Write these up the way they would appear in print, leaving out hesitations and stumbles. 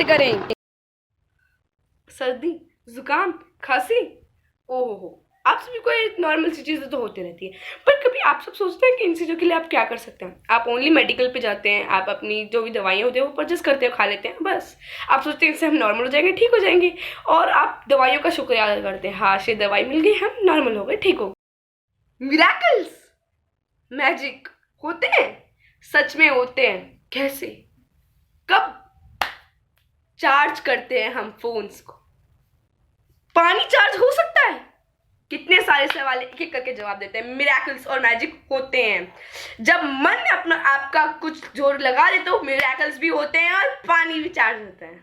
कैसे करें? सर्दी, जुकाम, खांसी, ओहो, आप सभी को ये नॉर्मल सी चीज़ें तो होती रहती है। पर कभी आप सब सोचते हैं कि इन चीज़ों के लिए आप क्या कर सकते हैं? आप ओनली मेडिकल पे जाते हैं, आप अपनी जो भी दवाइयाँ होती है वो परचेस करते हैं, खा लेते हैं, बस। आप सोचते हैं इससे हम नॉर्मल हो जाएंगे, ठीक हो जाएंगे, और आप दवाइयों का शुक्रिया अदा करते हैं, हाँ से दवाई मिल गई, हम नॉर्मल हो गए, ठीक हो गए। मिराकल्स, मैजिक होते हैं, सच में होते हैं। कैसे, कब? चार्ज करते हैं हम फोन्स को। पानी चार्ज हो सकता है? कितने सारे सवाल एक एक करके जवाब देते हैं। मिरेकल्स और मैजिक होते हैं। जब मन अपना आपका कुछ जोर लगा दे तो मिरेकल्स भी होते हैं और पानी भी चार्ज होता है।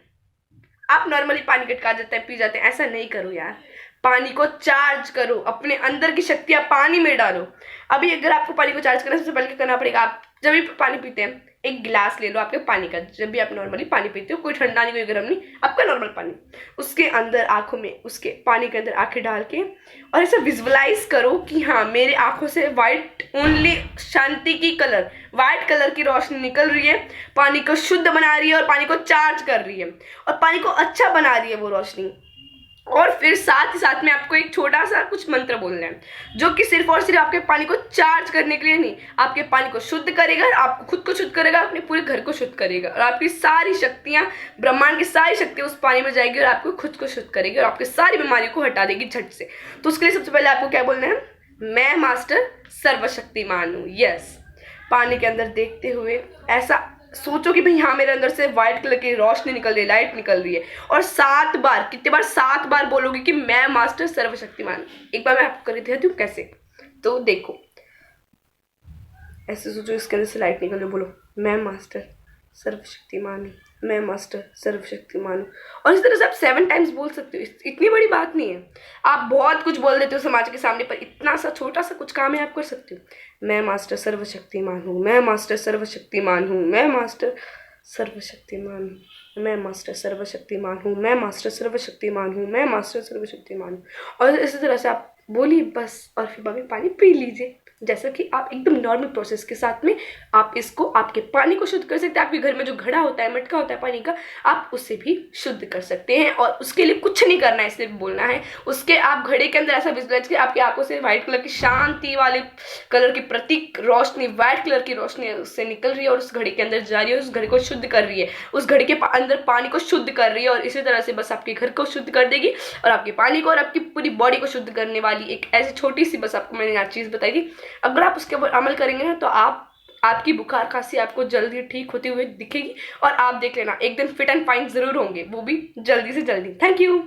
आप नॉर्मली पानी गटका जाते हैं, पी जाते हैं, ऐसा नहीं करो यार। पानी को चार्ज करो, अपने अंदर की शक्तियां पानी में डालो। अभी अगर आपको पानी को चार्ज करना है, सबसे पहले क्या करना पड़ेगा? आप जब भी पानी पीते हैं, एक गिलास ले लो आपके पानी का। जब भी आप नॉर्मली पानी पीते हो, कोई ठंडा नहीं, कोई गर्म नहीं, आपका नॉर्मल पानी, उसके अंदर आंखों में, उसके पानी के अंदर आंखें डाल के और ऐसा विजुअलाइज करो कि हाँ, मेरे आंखों से वाइट, ओनली शांति की कलर, वाइट कलर की रोशनी निकल रही है, पानी को शुद्ध बना रही है और पानी को चार्ज कर रही है और पानी को अच्छा बना रही है वो रोशनी। और फिर साथ ही साथ में आपको एक छोटा सा कुछ मंत्र बोलना है, जो कि सिर्फ और सिर्फ आपके पानी को चार्ज करने के लिए नहीं, आपके पानी को शुद्ध करेगा, आपको खुद को शुद्ध करेगा, अपने पूरे घर को शुद्ध करेगा, और आपकी सारी शक्तियां, ब्रह्मांड की सारी शक्तियां उस पानी में जाएगी और आपको खुद को शुद्ध करेगी और आपकी सारी बीमारियों को हटा देगी झट से। तो उसके लिए सबसे पहले आपको क्या बोलना है? मैं मास्टर सर्वशक्तिमान हूँ। यस, पानी के अंदर देखते हुए ऐसा सोचो कि भाई हाँ, मेरे अंदर से व्हाइट कलर की रोशनी निकल रही है, लाइट निकल रही है, और 7 बार, कितने बार? 7 बार बोलोगे कि मैं मास्टर सर्वशक्तिमान। एक बार मैं आपको कर दिखाती हूँ कैसे। तो देखो, ऐसे सोचो, इसके अंदर से लाइट निकल रही है, बोलो मैं मास्टर सर्वशक्तिमान हूँ, मैं मास्टर सर्वशक्तिमान हूँ। और इस तरह से आप 7 टाइम्स बोल सकते हो। इतनी बड़ी बात नहीं है। आप बहुत कुछ बोल देते हो समाज के सामने, पर इतना सा छोटा सा कुछ काम है, आप कर सकते हो। मैं मास्टर सर्वशक्तिमान हूँ, मैं मास्टर सर्वशक्तिमान हूँ, मैं मास्टर सर्वशक्तिमान हूँ, मैं मास्टर सर्वशक्तिमान हूँ, मैं मास्टर सर्वशक्तिमान हूँ, मैं मास्टर सर्वशक्तिमान हूँ। और इसी तरह से आप बोलिए बस, और फिर बाद में पानी पी लीजिए। जैसा कि आप एकदम नॉर्मल प्रोसेस के साथ में आप इसको, आपके पानी को शुद्ध कर सकते हैं। आपके घर में जो घड़ा होता है, मटका होता है पानी का, आप उससे भी शुद्ध कर सकते हैं। और उसके लिए कुछ नहीं करना है, सिर्फ बोलना है। उसके आप घड़े के अंदर ऐसा विजुअलाइज कि आपकी आंखों से व्हाइट कलर की शांति वाले कलर की प्रतीक रोशनी, व्हाइट कलर की रोशनी उससे निकल रही है और उस घड़े के अंदर जा रही है, उस घड़े को शुद्ध कर रही है, उस घड़े के अंदर पानी को शुद्ध कर रही है। और इसी तरह से बस आपके घर को शुद्ध कर देगी और आपके पानी को और आपकी पूरी बॉडी को शुद्ध करने वाली एक ऐसी छोटी सी, बस आपको मैंने आज चीज़ बताई थी। अगर आप उसके ऊपर अमल करेंगे ना, तो आपकी बुखार खांसी आपको जल्दी ठीक होती हुई दिखेगी और आप देख लेना, एक दिन फिट एंड फाइन जरूर होंगे, वो भी जल्दी से जल्दी। Thank you.